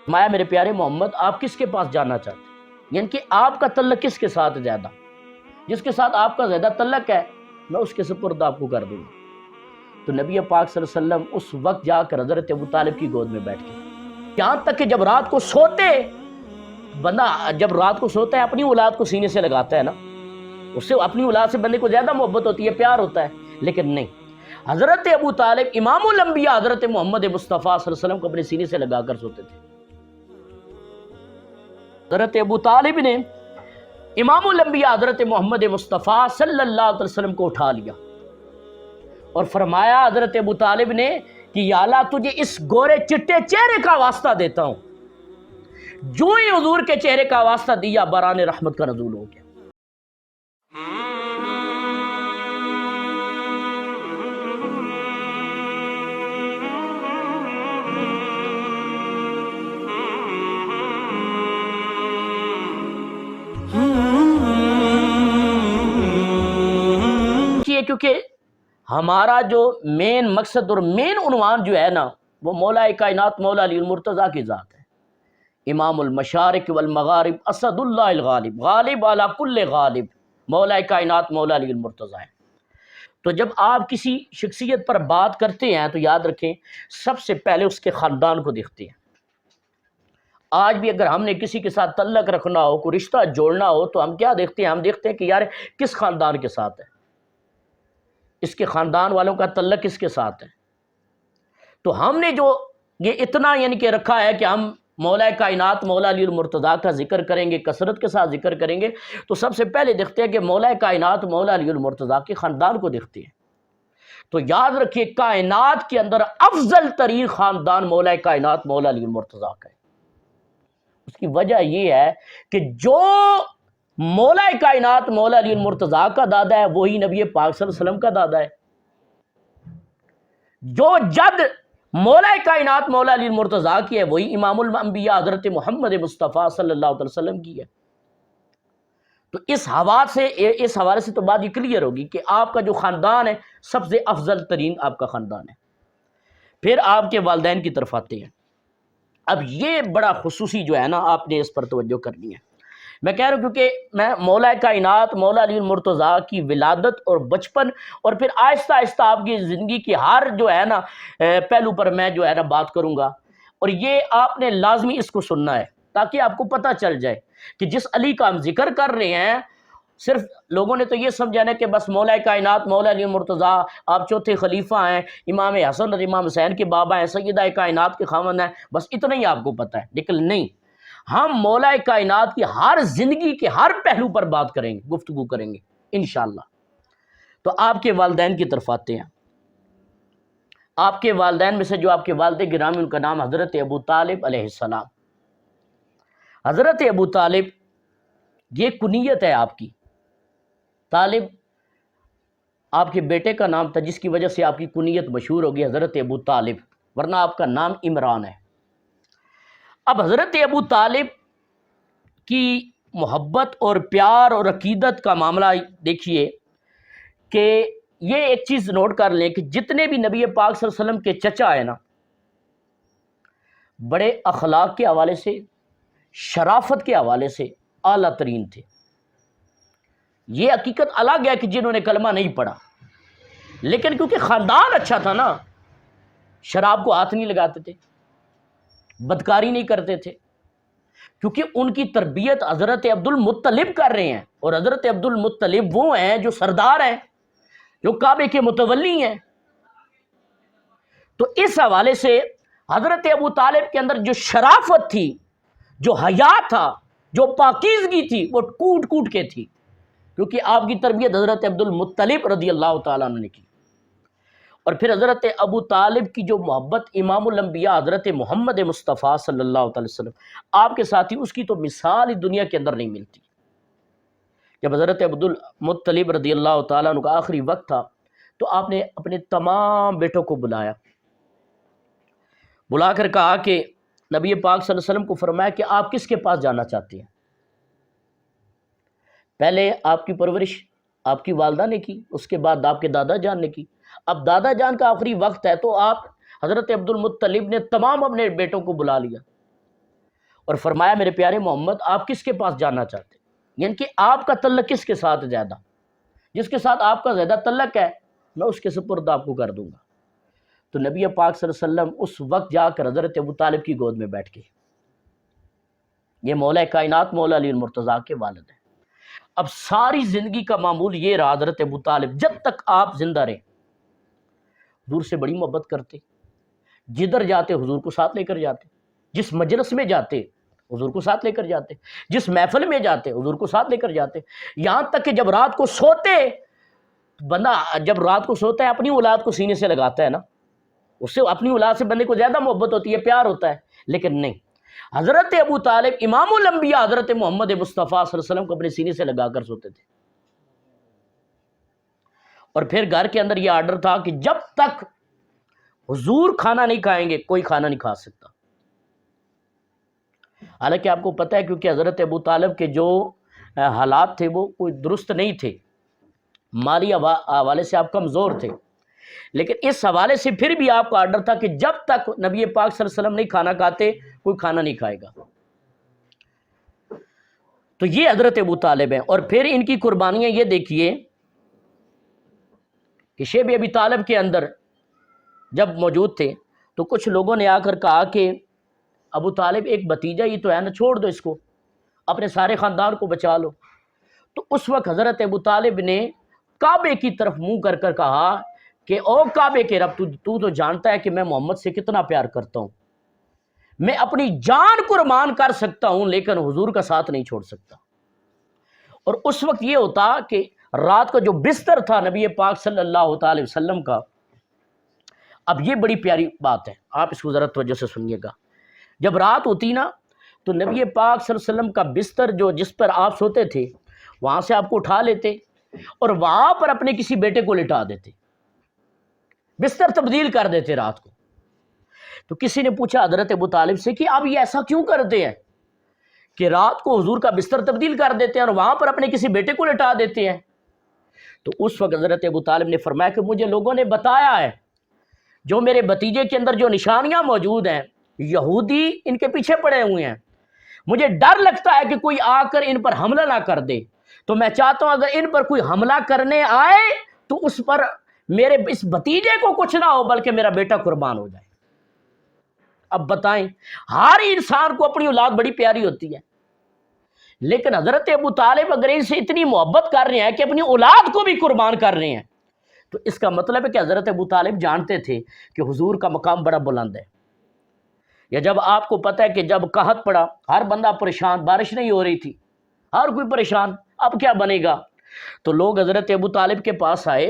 فرمایا میرے پیارے محمد آپ کس کے پاس جانا چاہتے ہیں، یعنی کہ آپ کا تعلق کس کے ساتھ زیادہ، جس کے ساتھ آپ کا زیادہ تعلق ہے میں اس کے سپرد آپ کو کر دوں گا۔ تو نبی پاک صلی اللہ علیہ وسلم اس وقت جا کر حضرت ابو طالب کی گود میں بیٹھ گئے، یہاں تک کہ جب رات کو سوتے، بندہ جب رات کو سوتا ہے اپنی اولاد کو سینے سے لگاتا ہے نا، اس سے اپنی اولاد سے بندے کو زیادہ محبت ہوتی ہے، پیار ہوتا ہے، لیکن نہیں، حضرت ابو طالب امام الانبیاء حضرت محمد مصطفیٰ صلی اللہ علیہ وسلم کو اپنے سینے سے لگا کر سوتے تھے۔ حضرت ابو طالب نے امام الانبیاء حضرت محمد مصطفیٰ صلی اللہ علیہ وسلم کو اٹھا لیا اور فرمایا حضرت ابو طالب نے کہ یا اللہ تجھے اس گورے چٹے چہرے کا واسطہ دیتا ہوں، جو ہی حضور کے چہرے کا واسطہ دیا باران رحمت کا نزول ہو گیا۔ کیونکہ ہمارا جو مین مقصد اور مین عنوان جو ہے نا وہ مولا کائنات مولا علی المرتضیٰ کی ذات ہے، امام المشارق والمغارب اسد اللہ الغالب غالب علی کل غالب، مولا کائنات مولا علی المرتضیٰ ہے۔ تو جب آپ کسی شخصیت پر بات کرتے ہیں تو یاد رکھیں سب سے پہلے اس کے خاندان کو دیکھتے ہیں۔ آج بھی اگر ہم نے کسی کے ساتھ تعلق رکھنا ہو، کوئی رشتہ جوڑنا ہو تو ہم کیا دیکھتے ہیں؟ ہم دیکھتے ہیں کہ یار کس خاندان کے ساتھ ہے، اس کے خاندان والوں کا تعلق کس کے ساتھ ہے۔ تو ہم نے جو یہ اتنا یعنی کہ رکھا ہے کہ ہم مولا کائنات مولا علی المرتضیٰ کا ذکر کریں گے، کثرت کے ساتھ ذکر کریں گے، تو سب سے پہلے دیکھتے ہیں کہ مولا کائنات مولا علی المرتضیٰ کے خاندان کو دیکھتے ہیں۔ تو یاد رکھیے کائنات کے اندر افضل ترین خاندان مولا کائنات مولا علی المرتضیٰ کا ہے۔ اس کی وجہ یہ ہے کہ جو مولا کائنات مولا علی المرتضیٰ کا دادا ہے وہی نبی پاک صلی اللہ علیہ وسلم کا دادا ہے، جو جد مولا کائنات مولا علی المرتضیٰ کی ہے وہی امام الانبیاء حضرت محمد مصطفیٰ صلی اللہ علیہ وسلم کی ہے۔ تو اس حوالے سے تو بات یہ کلیئر ہوگی کہ آپ کا جو خاندان ہے سب سے افضل ترین آپ کا خاندان ہے۔ پھر آپ کے والدین کی طرف آتے ہیں۔ اب یہ بڑا خصوصی جو ہے نا آپ نے اس پر توجہ کرنی ہے۔ میں کہہ رہا ہوں کیونکہ میں مولا کائنات مولا علی المرتضیٰ کی ولادت اور بچپن اور پھر آہستہ آہستہ آپ کی زندگی کی ہر جو ہے نا پہلو پر میں جو ہے نا بات کروں گا، اور یہ آپ نے لازمی اس کو سننا ہے تاکہ آپ کو پتہ چل جائے کہ جس علی کا ہم ذکر کر رہے ہیں، صرف لوگوں نے تو یہ سمجھا نا کہ بس مولا کائنات مولا علی المرتضیٰ آپ چوتھے خلیفہ ہیں، امام حسن اور امام حسین کے بابا ہیں، سیدہ کائنات کے خاوند ہیں، بس اتنا ہی آپ کو پتہ ہے، لیکن نہیں، ہم مولا کائنات کی ہر زندگی کے ہر پہلو پر بات کریں گے، گفتگو کریں گے انشاءاللہ۔ تو آپ کے والدین کی طرف آتے ہیں۔ آپ کے والدین میں سے جو آپ کے والد گرامی ان کا نام حضرت ابو طالب علیہ السلام۔ حضرت ابو طالب یہ کنیت ہے آپ کی، طالب آپ کے بیٹے کا نام تھا جس کی وجہ سے آپ کی کنیت مشہور ہوگی حضرت ابو طالب، ورنہ آپ کا نام عمران ہے۔ اب حضرت ابو طالب کی محبت اور پیار اور عقیدت کا معاملہ دیکھیے کہ یہ ایک چیز نوٹ کر لیں کہ جتنے بھی نبی پاک صلی اللہ علیہ وسلم کے چچا ہیں نا، بڑے اخلاق کے حوالے سے، شرافت کے حوالے سے اعلیٰ ترین تھے۔ یہ حقیقت الگ ہے کہ جنہوں نے کلمہ نہیں پڑھا، لیکن کیونکہ خاندان اچھا تھا نا، شراب کو ہاتھ نہیں لگاتے تھے، بدکاری نہیں کرتے تھے، کیونکہ ان کی تربیت حضرت عبد المطلب کر رہے ہیں، اور حضرت عبد المطلب وہ ہیں جو سردار ہیں، جو کعبے کے متولی ہیں۔ تو اس حوالے سے حضرت ابو طالب کے اندر جو شرافت تھی، جو حیا تھا، جو پاکیزگی تھی، وہ کوٹ کوٹ کے تھی، کیونکہ آپ کی تربیت حضرت عبد المطلب رضی اللہ تعالیٰ عنہ نے کی۔ اور پھر حضرت ابو طالب کی جو محبت امام الانبیاء حضرت محمد مصطفیٰ صلی اللہ علیہ وسلم آپ کے ساتھ ہی، اس کی تو مثال ہی دنیا کے اندر نہیں ملتی۔ جب حضرت عبد المطلب رضی اللہ تعالیٰ عنہ کا آخری وقت تھا تو آپ نے اپنے تمام بیٹوں کو بلا کر کہا کہ نبی پاک صلی اللہ علیہ وسلم کو فرمایا کہ آپ کس کے پاس جانا چاہتے ہیں؟ پہلے آپ کی پرورش آپ کی والدہ نے کی، اس کے بعد آپ کے دادا جان نے کی، اب دادا جان کا آخری وقت ہے تو آپ حضرت عبد المطلب نے تمام اپنے بیٹوں کو بلا لیا اور فرمایا میرے پیارے محمد آپ کس کے پاس جانا چاہتے ہیں، یعنی کہ آپ کا تعلق کس کے ساتھ زیادہ، جس کے ساتھ آپ کا زیادہ تعلق ہے میں اس کے سپرد آپ کو کر دوں گا۔ تو نبی پاک صلی اللہ علیہ وسلم اس وقت جا کر حضرت ابو طالب کی گود میں بیٹھ گئے۔ یہ مولا کائنات مولا علی المرتضیٰ کے والد ہیں۔ اب ساری زندگی کا معمول یہ رہا حضرت ابو طالب جب تک آپ زندہ رہے حضور سے بڑی محبت کرتے، جدھر جاتے حضور کو ساتھ لے کر جاتے، جس مجلس میں جاتے حضور کو ساتھ لے کر جاتے، جس محفل میں جاتے حضور کو ساتھ لے کر جاتے، یہاں تک کہ جب رات کو سوتے، بندہ جب رات کو سوتا ہے اپنی اولاد کو سینے سے لگاتا ہے نا، اس سے اپنی اولاد سے بندے کو زیادہ محبت ہوتی ہے، پیار ہوتا ہے، لیکن نہیں، حضرت ابو طالب امام الانبیاء حضرت محمد مصطفیٰ صلی اللہ علیہ وسلم کو اپنے سینے سے لگا کر سوتے تھے۔ اور پھر گھر کے اندر یہ آرڈر تھا کہ جب تک حضور کھانا نہیں کھائیں گے کوئی کھانا نہیں کھا سکتا۔ حالانکہ آپ کو پتہ ہے کیونکہ حضرت ابو طالب کے جو حالات تھے وہ کوئی درست نہیں تھے، مالی حوالے سے آپ کمزور تھے، لیکن اس حوالے سے پھر بھی آپ کا آرڈر تھا کہ جب تک نبی پاک صلی اللہ علیہ وسلم نہیں کھانا کھاتے کوئی کھانا نہیں کھائے گا۔ تو یہ حضرت ابو طالب ہیں۔ اور پھر ان کی قربانیاں یہ دیکھیے کہ شیب ابی طالب کے اندر جب موجود تھے تو کچھ لوگوں نے آ کر کہا کہ ابو طالب ایک بھتیجا ہی تو ہے نا، چھوڑ دو اس کو، اپنے سارے خاندان کو بچا لو۔ تو اس وقت حضرت ابو طالب نے کعبے کی طرف منہ کر کر کہا کہ او کعبے کے رب، تو جانتا ہے کہ میں محمد سے کتنا پیار کرتا ہوں، میں اپنی جان قربان کر سکتا ہوں لیکن حضور کا ساتھ نہیں چھوڑ سکتا۔ اور اس وقت یہ ہوتا کہ رات کا جو بستر تھا نبی پاک صلی اللہ تعالی وسلم کا، اب یہ بڑی پیاری بات ہے، آپ اس کو ذرا توجہ سے سنیے گا، جب رات ہوتی نا تو نبی پاک صلی اللہ علیہ وسلم کا بستر جو جس پر آپ سوتے تھے وہاں سے آپ کو اٹھا لیتے اور وہاں پر اپنے کسی بیٹے کو لٹا دیتے، بستر تبدیل کر دیتے رات کو۔ تو کسی نے پوچھا حضرت ابو طالب سے کہ آپ یہ ایسا کیوں کرتے ہیں کہ رات کو حضور کا بستر تبدیل کر دیتے ہیں اور وہاں پر اپنے کسی بیٹے کو لٹا دیتے ہیں؟ تو اس وقت حضرت ابو طالب نے فرمایا کہ مجھے لوگوں نے بتایا ہے جو میرے بھتیجے کے اندر جو نشانیاں موجود ہیں یہودی ان کے پیچھے پڑے ہوئے ہیں، مجھے ڈر لگتا ہے کہ کوئی آ کر ان پر حملہ نہ کر دے، تو میں چاہتا ہوں اگر ان پر کوئی حملہ کرنے آئے تو اس پر میرے اس بھتیجے کو کچھ نہ ہو بلکہ میرا بیٹا قربان ہو جائے۔ اب بتائیں، ہر انسان کو اپنی اولاد بڑی پیاری ہوتی ہے، لیکن حضرت ابو طالب اگر ان سے اتنی محبت کر رہے ہیں کہ اپنی اولاد کو بھی قربان کر رہے ہیں تو اس کا مطلب ہے کہ حضرت ابو طالب جانتے تھے کہ حضور کا مقام بڑا بلند ہے۔ یا جب آپ کو پتہ ہے کہ جب قحط پڑا ہر بندہ پریشان، بارش نہیں ہو رہی تھی، ہر کوئی پریشان، اب کیا بنے گا، تو لوگ حضرت ابو طالب کے پاس آئے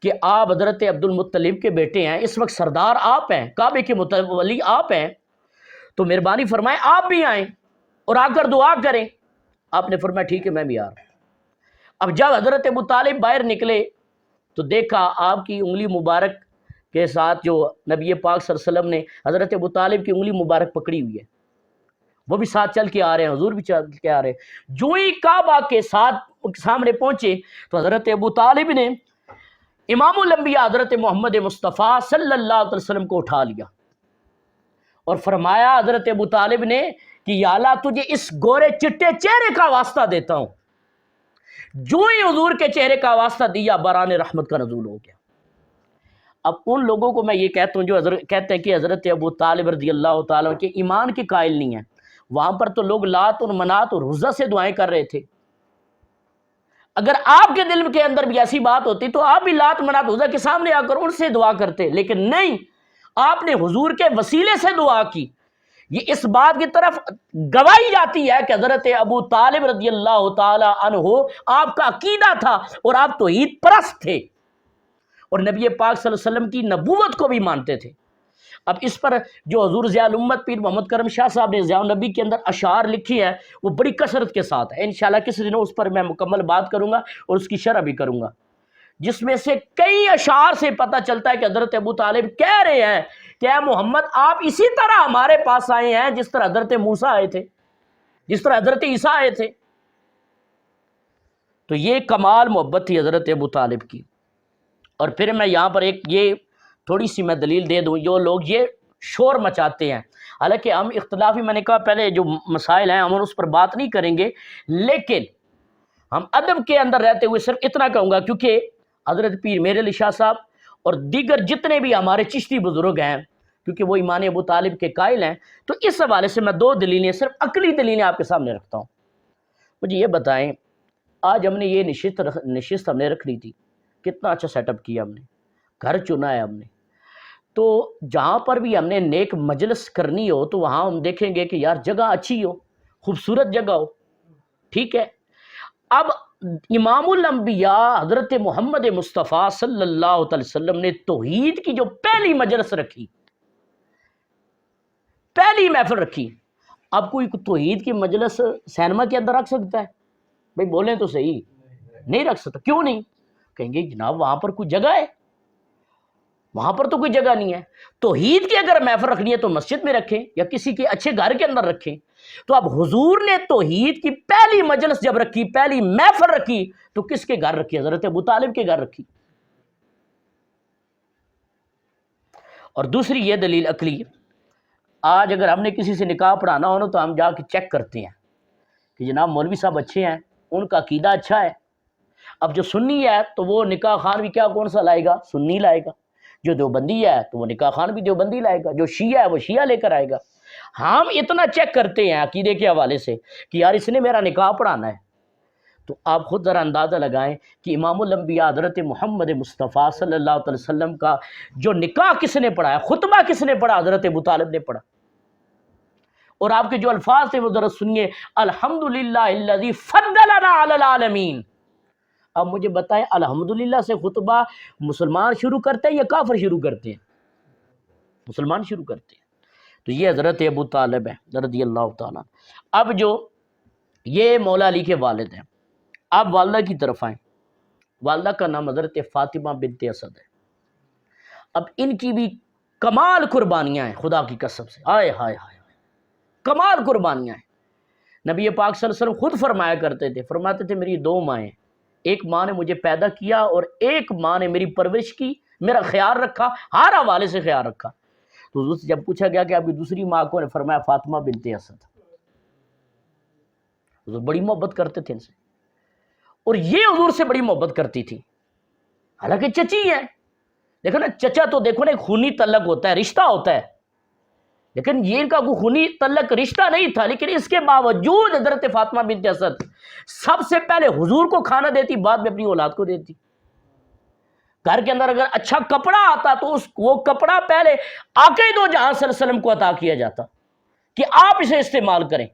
کہ آپ حضرت عبد المطلب کے بیٹے ہیں، اس وقت سردار آپ ہیں، کعبے کے متولی آپ ہیں، تو مہربانی فرمائیں آپ بھی آئیں اور آ کر دعا کریں۔ آپ نے فرمایا ٹھیک ہے میں بھی آ رہا ہوں۔ اب جب حضرت ابو طالب باہر نکلے تو دیکھا آپ کی انگلی مبارک کے ساتھ جو نبی پاک صلی اللہ علیہ وسلم نے حضرت ابو طالب کی انگلی مبارک پکڑی ہوئی ہے، وہ بھی ساتھ چل کے آ رہے ہیں، حضور بھی چل کے آ رہے ہیں۔ جو ہی کعبہ کے سامنے پہنچے تو حضرت ابو طالب نے امام الانبیاء حضرت محمد مصطفیٰ صلی اللہ علیہ وسلم کو اٹھا لیا اور فرمایا حضرت ابو طالب نے کہ یا اللہ تجھے اس گورے چٹے چہرے کا واسطہ دیتا ہوں۔ جو ہی حضور کے چہرے کا واسطہ دیا باران رحمت کا نزول ہو گیا۔ اب ان لوگوں کو میں یہ کہتا ہوں جو کہتے ہیں کہ حضرت ابو طالب رضی اللہ تعالیٰ کے ایمان کے قائل نہیں ہیں، وہاں پر تو لوگ لات اور منات اور عزا سے دعائیں کر رہے تھے۔ اگر آپ کے دل کے اندر بھی ایسی بات ہوتی تو آپ بھی لات منات عزا کے سامنے آ کر ان سے دعا کرتے، لیکن نہیں، آپ نے حضور کے وسیلے سے دعا کی۔ یہ اس بات کی طرف گواہی جاتی ہے کہ حضرت ابو طالب رضی اللہ تعالی عنہ آپ کا عقیدہ تھا اور آپ توحید پرست تھے اور نبی پاک صلی اللہ علیہ وسلم کی نبوت کو بھی مانتے تھے۔ اب اس پر جو حضور ضیاء الامت پیر محمد کرم شاہ صاحب نے ضیاء النبی کے اندر اشعار لکھی ہے وہ بڑی کثرت کے ساتھ ہے، انشاءاللہ کسی دن اس پر میں مکمل بات کروں گا اور اس کی شرح بھی کروں گا، جس میں سے کئی اشعار سے پتہ چلتا ہے کہ حضرت ابو طالب کہہ رہے ہیں کہ اے محمد آپ اسی طرح ہمارے پاس آئے ہیں جس طرح حضرت موسیٰ آئے تھے، جس طرح حضرت عیسیٰ آئے تھے۔ تو یہ کمال محبت تھی حضرت ابو طالب کی۔ اور پھر میں یہاں پر ایک یہ تھوڑی سی میں دلیل دے دوں، جو لوگ یہ شور مچاتے ہیں حالانکہ ہم اختلافی، میں نے کہا پہلے جو مسائل ہیں ہم اس پر بات نہیں کریں گے، لیکن ہم ادب کے اندر رہتے ہوئے صرف اتنا کہوں گا، کیونکہ حضرت پیر میر علی شاہ صاحب اور دیگر جتنے بھی ہمارے چشتی بزرگ ہیں، کیونکہ وہ ایمان ابو طالب کے قائل ہیں، تو اس حوالے سے میں 2 دلیلیں، صرف عقلی دلیلیں آپ کے سامنے رکھتا ہوں۔ مجھے یہ بتائیں، آج ہم نے یہ نشست ہم نے رکھنی تھی، کتنا اچھا سیٹ اپ کیا، ہم نے گھر چنا ہے، ہم نے تو جہاں پر بھی ہم نے نیک مجلس کرنی ہو تو وہاں ہم دیکھیں گے کہ یار جگہ اچھی ہو، خوبصورت جگہ ہو، ٹھیک ہے۔ اب امام الانبیاء حضرت محمد مصطفیٰ صلی اللہ علیہ وسلم نے توحید کی جو پہلی مجلس رکھی، پہلی محفل رکھی، اب کوئی توحید کی مجلس سینما کے اندر رکھ سکتا ہے؟ بھائی بولیں تو صحیح، نہیں رکھ سکتا۔ کیوں نہیں؟ کہیں گے جناب وہاں پر کوئی جگہ ہے، وہاں پر تو کوئی جگہ نہیں ہے۔ توحید کی اگر محفل رکھنی ہے تو مسجد میں رکھیں یا کسی کے اچھے گھر کے اندر رکھیں۔ تو اب حضور نے توحید کی پہلی مجلس جب رکھی، پہلی محفل رکھی، تو کس کے گھر رکھی؟ حضرت ابو طالب کے گھر رکھی۔ اور دوسری یہ دلیل عقلی، آج اگر ہم نے کسی سے نکاح پڑھانا ہو نا تو ہم جا کے چیک کرتے ہیں کہ جناب مولوی صاحب اچھے ہیں، ان کا عقیدہ اچھا ہے۔ اب جو سنی ہے تو وہ نکاح خان بھی کون سا لائے گا؟ سنی لائے گا۔ جو دیوبندی ہے تو وہ نکاح خان بھی دیوبندی لائے گا۔ جو شیعہ ہے وہ شیعہ لے کر آئے گا۔ ہم اتنا چیک کرتے ہیں عقیدے کے حوالے سے کہ یار اس نے میرا نکاح پڑھانا ہے، تو آپ خود ذرا اندازہ لگائیں کہ امام الانبیاء حضرت محمد مصطفیٰ صلی اللہ علیہ وسلم کا جو نکاح کس نے پڑھا ہے، خطبہ کس نے پڑھا؟ حضرت ابو طالب نے پڑھا۔ اور آپ کے جو الفاظ تھے وہ ذرا سنیے، الحمدللہ الذی فضلنا علی العالمین۔ اب مجھے بتائیں، الحمدللہ سے خطبہ مسلمان شروع کرتے ہیں یا کافر شروع کرتے ہیں؟ مسلمان شروع کرتے ہیں۔ تو یہ حضرت ابو طالب ہے رضی اللہ تعالیٰ۔ اب جو یہ مولا علی کے والد ہیں، آپ والدہ کی طرف آئیں۔ والدہ کا نام حضرت فاطمہ بنت اسد ہے۔ اب ان کی بھی کمال قربانیاں ہیں، خدا کی قسم سے، آئے ہائے ہائے، کمال قربانیاں ہیں۔ نبی پاک صلی اللہ علیہ وسلم خود فرمایا کرتے تھے، فرماتے تھے میری 2 مائیں، ایک ماں نے مجھے پیدا کیا اور ایک ماں نے میری پرورش کی، میرا خیال رکھا، ہر حوالے سے خیال رکھا۔ تو حضور سے جب پوچھا گیا کہ آپ کی دوسری ماں کو، نے فرمایا فاطمہ بنت اسد۔ حضور بڑی محبت کرتے تھے ان سے، اور یہ حضور سے بڑی محبت کرتی تھی، حالانکہ چچی ہے۔ دیکھو نا، چچا تو دیکھو نا ایک خونی تعلق ہوتا ہے، رشتہ ہوتا ہے، لیکن یہ ان کا کوئی خونی تعلق رشتہ نہیں تھا، لیکن اس کے باوجود حضرت فاطمہ بنت اسد سب سے پہلے حضور کو کھانا دیتی، بعد میں اپنی اولاد کو دیتی۔ گھر کے اندر اگر اچھا کپڑا آتا تو وہ کپڑا پہلے آقا دو جہاں صلی اللہ علیہ وسلم کو عطا کیا جاتا کہ آپ اسے استعمال کریں۔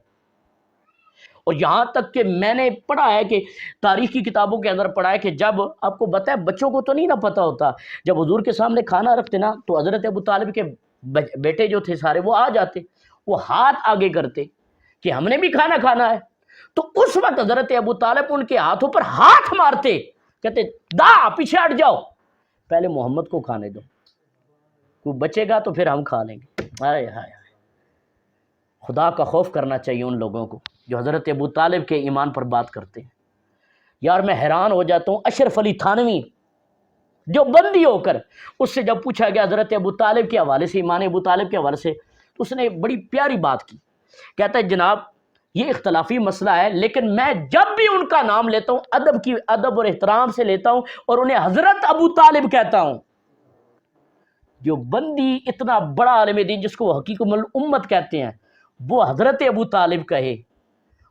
اور یہاں تک کہ میں نے پڑھا ہے کہ تاریخ کی کتابوں کے اندر پڑھا ہے کہ جب آپ کو بتائے، بچوں کو تو نہیں نہ پتہ ہوتا، جب حضور کے سامنے کھانا رکھتے نا تو حضرت ابو طالب کے بیٹے جو تھے سارے وہ آ جاتے، وہ ہاتھ آگے کرتے کہ ہم نے بھی کھانا کھانا ہے۔ تو اس وقت حضرت ابو طالب ان کے ہاتھوں پر ہاتھ مارتے، کہتے دا پیچھے ہٹ جاؤ، پہلے محمد کو کھانے دو، کوئی بچے گا تو پھر ہم کھا لیں گے۔ ہائے ہائے، خدا کا خوف کرنا چاہیے ان لوگوں کو جو حضرت ابو طالب کے ایمان پر بات کرتے ہیں۔ یار میں حیران ہو جاتا ہوں، اشرف علی تھانوی جو بندی ہو کر، اس سے جب پوچھا گیا حضرت ابو طالب کے حوالے سے، ایمان ابو طالب کے حوالے سے، تو اس نے بڑی پیاری بات کی، کہتا ہے جناب یہ اختلافی مسئلہ ہے، لیکن میں جب بھی ان کا نام لیتا ہوں ادب اور احترام سے لیتا ہوں اور انہیں حضرت ابو طالب کہتا ہوں۔ جو بندی اتنا بڑا عالم دین جس کو حقیقت الامت کہتے ہیں، وہ حضرت ابو طالب کہے،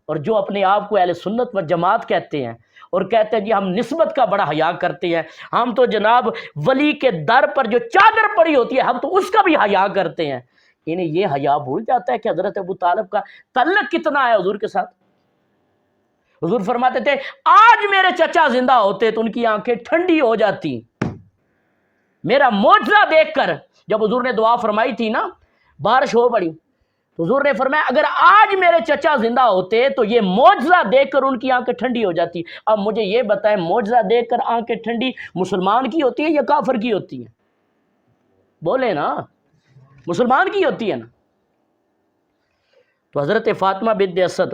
اور جو اپنے آپ کو اہل سنت و جماعت کہتے ہیں اور کہتے ہیں جی ہم نسبت کا بڑا حیا کرتے ہیں، ہم تو جناب ولی کے در پر جو چادر پڑی ہوتی ہے ہم تو اس کا بھی حیا کرتے ہیں، انہیں یہ حیا بھول جاتا ہے کہ حضرت ابو طالب کا تعلق کتنا ہے حضور کے ساتھ۔ حضور فرماتے تھے آج میرے چچا زندہ ہوتے تو ان کی آنکھیں ٹھنڈی ہو جاتی۔ میرا معجزہ دیکھ کر، جب حضور نے دعا فرمائی تھی نا، بارش ہو پڑی، تو حضور نے فرمایا اگر آج میرے چچا زندہ ہوتے تو یہ معجزہ دیکھ کر ان کی آنکھیں ٹھنڈی ہو جاتی۔ اب مجھے یہ بتائیں، معجزہ دیکھ کر آنکھیں ٹھنڈی مسلمان کی ہوتی ہے یا کافر کی ہوتی ہے؟ بولے نا، مسلمان کی ہوتی ہے نا۔ تو حضرت فاطمہ بنت اسد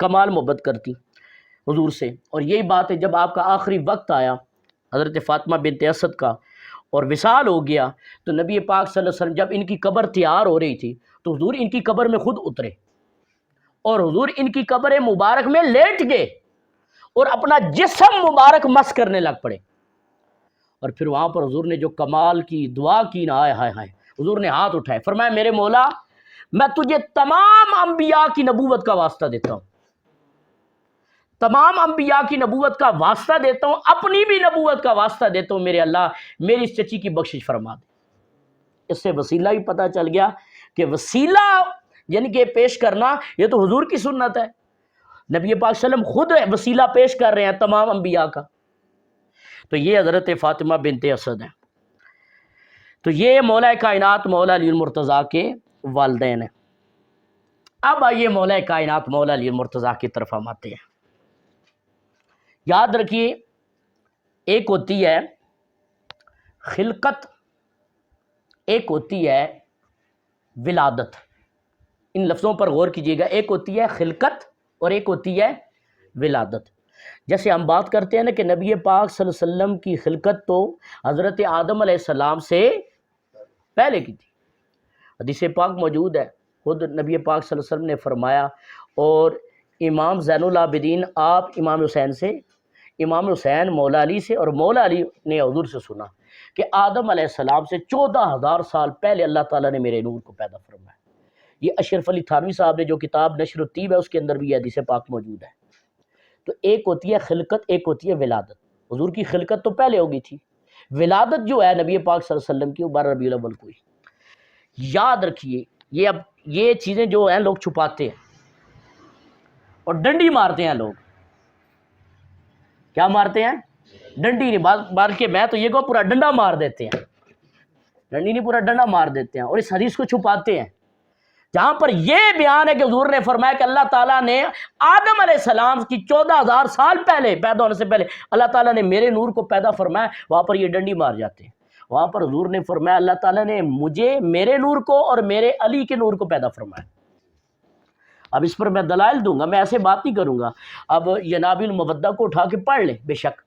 کمال محبت کرتی حضور سے، اور یہی بات ہے جب آپ کا آخری وقت آیا حضرت فاطمہ بنت اسد کا اور وصال ہو گیا، تو نبی پاک صلی اللہ علیہ وسلم جب ان کی قبر تیار ہو رہی تھی تو حضور ان کی قبر میں خود اترے اور حضور ان کی قبر مبارک میں لیٹ گئے اور اپنا جسم مبارک مس کرنے لگ پڑے، اور پھر وہاں پر حضور نے جو کمال کی دعا کی نا، ہائے ہائے ہائے، حضور نے ہاتھ اٹھائے، فرمایا میرے مولا میں تجھے تمام انبیاء کی نبوت کا واسطہ دیتا ہوں، تمام انبیاء کی نبوت کا واسطہ دیتا ہوں، اپنی بھی نبوت کا واسطہ دیتا ہوں، میرے اللہ میری اس چچی کی بخشش فرما دے۔ اس سے وسیلہ ہی پتہ چل گیا کہ وسیلہ یعنی کہ پیش کرنا یہ تو حضور کی سنت ہے، نبی پاک صلی اللہ علیہ وسلم خود وسیلہ پیش کر رہے ہیں تمام انبیاء کا۔ تو یہ حضرت فاطمہ بنت اسد ہے، تو یہ مولا کائنات مولا علی المرتضیٰ کے والدین ہیں۔ اب آئیے مولا کائنات مولا علی المرتضیٰ کی طرف ہم آتے ہیں۔ یاد رکھیے ایک ہوتی ہے خلقت، ایک ہوتی ہے ولادت، ان لفظوں پر غور کیجیے گا، ایک ہوتی ہے خلقت اور ایک ہوتی ہے ولادت۔ جیسے ہم بات کرتے ہیں نا کہ نبی پاک صلی اللہ علیہ وسلم کی خلقت تو حضرت آدم علیہ السلام سے پہلے کی تھی، حدیث پاک موجود ہے، خود نبی پاک صلی اللہ علیہ وسلم نے فرمایا، اور امام زین العابدین آپ امام حسین سے، امام حسین مولا علی سے، اور مولا علی نے حضور سے سنا کہ آدم علیہ السلام سے 14,000 سال پہلے اللہ تعالیٰ نے میرے نور کو پیدا فرمایا۔ یہ اشرف علی تھانوی صاحب نے جو کتاب نشر الطیب ہے اس کے اندر بھی یہ حدیث پاک موجود ہے۔ تو ایک ہوتی ہے خلقت، ایک ہوتی ہے ولادت۔ حضور کی خلقت تو پہلے ہوگی تھی، ولادت جو ہے نبی پاک صلی اللہ علیہ وسلم کی وہ 12 ربیع الاول کو ہی۔ یاد رکھیے یہ اب یہ چیزیں جو ہیں لوگ چھپاتے ہیں اور ڈنڈی مارتے ہیں، لوگ کیا مارتے ہیں؟ ڈنڈی نہیں، بلکہ میں تو یہ کہوں پورا ڈنڈا مار دیتے ہیں، ڈنڈی نہیں پورا ڈنڈا مار دیتے ہیں، اور اس حدیث کو چھپاتے ہیں جہاں پر یہ بیان ہے کہ حضور نے فرمایا کہ اللہ تعالیٰ نے آدم علیہ السلام کی 14,000 سال پہلے پیدا ہونے سے پہلے اللہ تعالیٰ نے میرے نور کو پیدا فرمایا، وہاں پر یہ ڈنڈی مار جاتے ہیں۔ وہاں پر حضور نے فرمایا اللہ تعالیٰ نے مجھے میرے نور کو اور میرے علی کے نور کو پیدا فرمایا۔ اب اس پر میں دلائل دوں گا، میں ایسے بات نہیں کروں گا، اب ینابی المودہ کو اٹھا کے پڑھ لیں بے شک،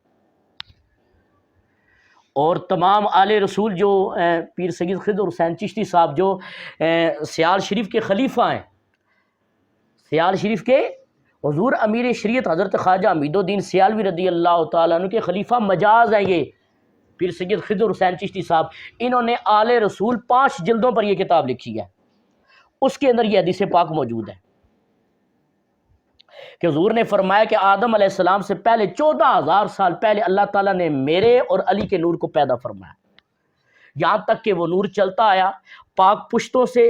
اور تمام آل رسول جو پیر سید خضر حسین چشتی صاحب جو سیال شریف کے خلیفہ ہیں، سیال شریف کے حضور امیر شریعت حضرت خواجہ امید الدین سیالوی رضی اللہ تعالیٰ عنہ کے خلیفہ مجاز ہیں یہ پیر سید خضر حسین چشتی صاحب، انہوں نے آل رسول 5 جلدوں پر یہ کتاب لکھی ہے، اس کے اندر یہ حدیث پاک موجود ہے کہ حضور نے فرمایا کہ آدم علیہ السلام سے پہلے 14,000 سال پہلے اللہ تعالیٰ نے میرے اور علی کے نور کو پیدا فرمایا، یہاں تک کہ وہ نور چلتا آیا، پاک پشتوں سے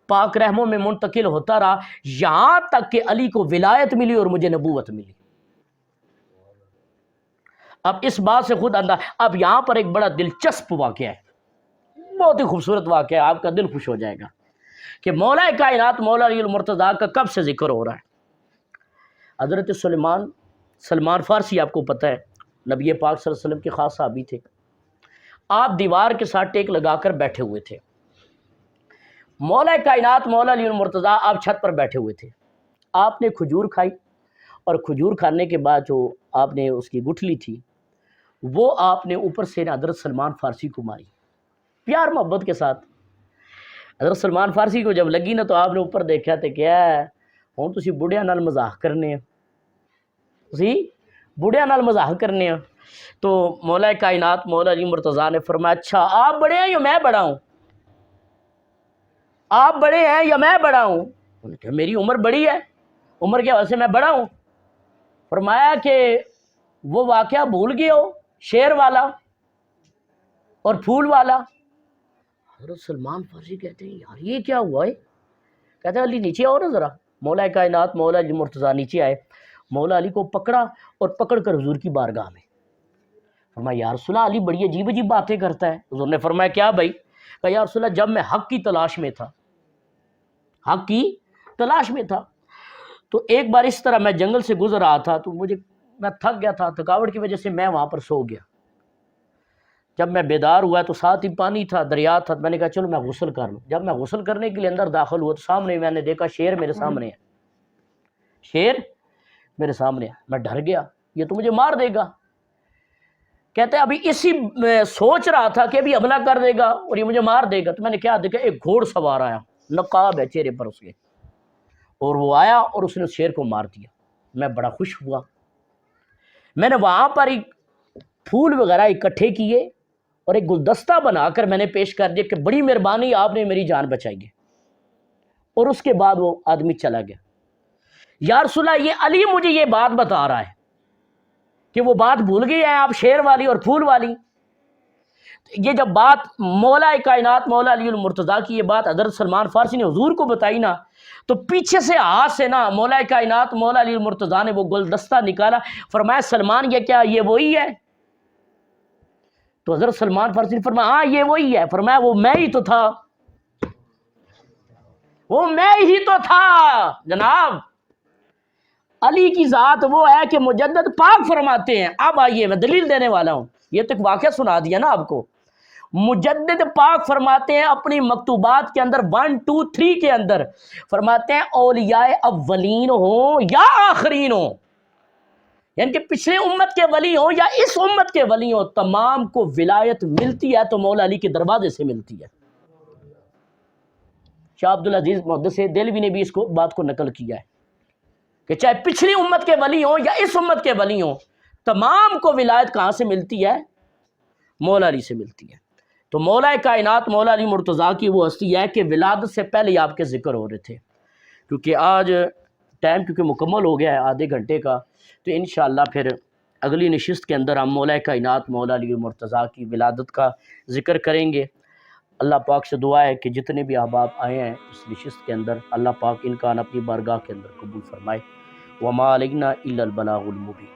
پاک رحموں میں منتقل ہوتا رہا، یہاں تک کہ علی کو ولایت ملی اور مجھے نبوت ملی۔ اب اس بات سے خود انداز، اب یہاں پر ایک بڑا دلچسپ واقعہ ہے، بہت ہی خوبصورت واقعہ ہے، آپ کا دل خوش ہو جائے گا کہ مولا کائنات مولا علی المرتضیٰ کا کب سے ذکر ہو رہا ہے۔ حضرت سلمان فارسی آپ کو پتہ ہے نبی پاک صلی اللہ علیہ وسلم کے خاص صحابی تھے، آپ دیوار کے ساتھ ٹیک لگا کر بیٹھے ہوئے تھے، مولا کائنات مولا علی المرتضیٰ آپ چھت پر بیٹھے ہوئے تھے، آپ نے کھجور کھائی، اور کھجور کھانے کے بعد جو آپ نے اس کی گٹھلی تھی وہ آپ نے اوپر سے حضرت سلمان فارسی کو ماری، پیار محبت کے ساتھ۔ حضرت سلمان فارسی کو جب لگی نا تو آپ نے اوپر دیکھا تو کیا ہے ہوں تسی بڑھیا نال مزاح کرنے ہیں، تسی بڑھیا نال مزاح کرنے ہیں۔ تو مولا کائنات مولا علی مرتضیٰ نے فرمایا اچھا آپ بڑے ہیں یا میں بڑا ہوں؟ آپ بڑے ہیں یا میں بڑا ہوں؟ انہوں نے کہا میری عمر بڑی ہے، عمر کے حوالے سے میں بڑا ہوں۔ فرمایا کہ وہ واقعہ بھول گئے ہو، شیر والا اور پھول والا۔ حضرت سلمان فارسی کہتے ہیں یار یہ کیا ہوا ہے؟ کہتے ہیں علی نیچے آؤ نا ذرا۔ مولا کائنات مولا علی مرتضیٰ نیچے آئے، مولا علی کو پکڑا اور پکڑ کر حضور کی بارگاہ میں فرمایا یا رسول اللہ علی بڑی عجیب عجیب باتیں کرتا ہے۔ حضور نے فرمایا کیا بھائی؟ کہا یا رسول اللہ جب میں حق کی تلاش میں تھا، حق کی تلاش میں تھا تو ایک بار اس طرح میں جنگل سے گزر رہا تھا تو میں تھک گیا تھا، تھکاوٹ کی وجہ سے میں وہاں پر سو گیا۔ جب میں بیدار ہوا تو ساتھ ہی پانی تھا، دریا تھا، میں نے کہا چلو میں غسل کر لوں۔ جب میں غسل کرنے کے لیے اندر داخل ہوا تو سامنے میں نے دیکھا شیر میرے سامنے ہے، شیر میرے سامنے ہے، میں ڈر گیا یہ تو مجھے مار دے گا۔ کہتے ہیں ابھی اسی میں سوچ رہا تھا کہ ابھی حملہ کر دے گا اور یہ مجھے مار دے گا، تو میں نے کیا دیکھا ایک گھوڑ سوار آیا، نقاب ہے چہرے پر اس کے، اور وہ آیا اور اس نے اس شیر کو مار دیا۔ میں بڑا خوش ہوا، میں نے وہاں پر ایک پھول وغیرہ اکٹھے کیے اور ایک گلدستہ بنا کر میں نے پیش کر دیا کہ بڑی مہربانی آپ نے میری جان بچائی ہے، اور اس کے بعد وہ آدمی چلا گیا۔ یا رسول اللہ، یہ علی مجھے یہ بات بتا رہا ہے کہ وہ بات بھول گئی ہے آپ شیر والی اور پھول والی۔ یہ جب بات مولا کائنات مولا علی المرتضیٰ کی یہ بات حضرت سلمان فارسی نے حضور کو بتائی نا، تو پیچھے سے ہاتھ سے نا مولا کائنات مولا علی المرتضیٰ نے وہ گلدستہ نکالا، فرمایا سلمان یہ کیا یہ وہی ہے؟ تو حضرت سلمان فارسی نے فرمایا ہاں یہ وہی ہے۔ فرمایا وہ میں ہی تو تھا، وہ میں ہی تو تھا جناب۔ علی کی ذات وہ ہے کہ مجدد پاک فرماتے ہیں، اب آئیے میں دلیل دینے والا ہوں، یہ تو ایک واقعہ سنا دیا نا آپ کو۔ مجدد پاک فرماتے ہیں اپنی مکتوبات کے اندر 1 2 3 کے اندر فرماتے ہیں اولیاء اولین ہوں یا آخرین ہوں، یعنی کہ پچھلے امت کے ولی ہوں یا اس امت کے ولی ہوں، تمام کو ولایت ملتی ہے تو مولا علی کے دروازے سے ملتی ہے۔ شاہ عبدالعزیز محدث دہلوی نے بھی اس کو بات کو نقل کیا ہے کہ چاہے پچھلی امت کے ولی ہوں یا اس امت کے ولی ہوں، تمام کو ولایت کہاں سے ملتی ہے؟ مولا علی سے ملتی ہے۔ تو مولا کائنات مولا علی مرتضیٰ کی وہ ہستی ہے کہ ولادت سے پہلے ہی آپ کے ذکر ہو رہے تھے۔ کیونکہ آج ٹائم کیونکہ مکمل ہو گیا ہے آدھے گھنٹے کا، تو انشاءاللہ پھر اگلی نشست کے اندر ہم مولا کائنات مولا علی مرتضیٰ کی ولادت کا ذکر کریں گے۔ اللہ پاک سے دعا ہے کہ جتنے بھی احباب آئے ہیں اس نشست کے اندر، اللہ پاک ان کا اپنی بارگاہ کے اندر قبول فرمائے۔ وما علینا الا البلاغ المبین۔